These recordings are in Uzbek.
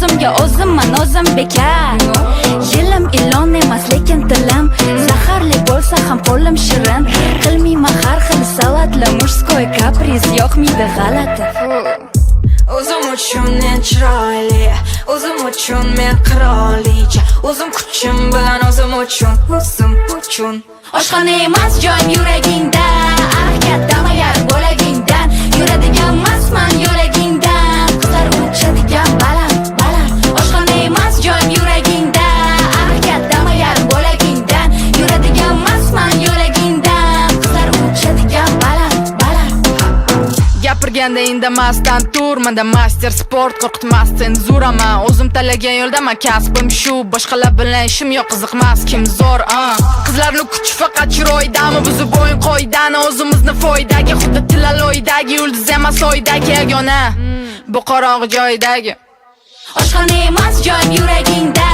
o'zimga o'zimman, o'zim bekar. Yilim ilon emas lekin tilim zaharli bo'lsa ham qo'lim shirin. Qilmayman har xil salatli murskoy kapriz, yo'qmidi g'alati. O'zim uchun men chiroyli, o'zim uchun men qirolicha, o'zim kuchim bilan o'zim uchun. Oshxona emas joyim yuragingda, ah kattama yarim bo'lagingdan. Yuradigan emasman yo'lagingdan, qizlar uchadigan baland. Oshxona emas joyim yuragingda, ah kattama yarim bo'lagingdan. Yuradigan emasman yo'lagingdan, qizlar uchadigan baland. Gapirganda indamasdan tur, menda master sport, qo'rqitmas senzuraman. O'zim tanlagan yo'ldaman, kasbim shu, boshqalar bilan ishim yo'q, qiziqmas kim zo'r. Qizlarning kuchi faqat chiroydami, buzib o'yin qoidani, o'zimizni foydaga, xuddi tilaloydagi yulduz emas oydagi yagona, bu qorong'i joydagi. Oshxona emas joyim yuragingda,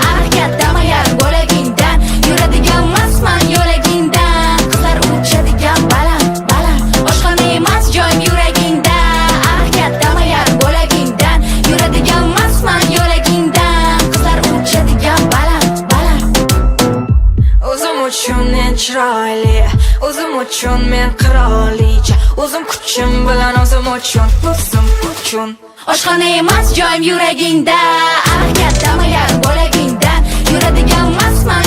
ah kattama yarim bo'lagingdan. Yuradigan emasman yo'lagingdan, qizlar uchadigan baland. Oshxona emas joyim yuragingda, ah kattama yarim bo'lagingdan. Yuradigan emasman yo'lagingdan, qizlar uchadigan baland. O'zim uchun men chiroyli, o'zim uchun men qirolicha, o'zim kuchim bilan o'zim uchun. Oshxona emas joyim yuragingda, ah kattama yarim bo'lagingdan. Yuradigan emasman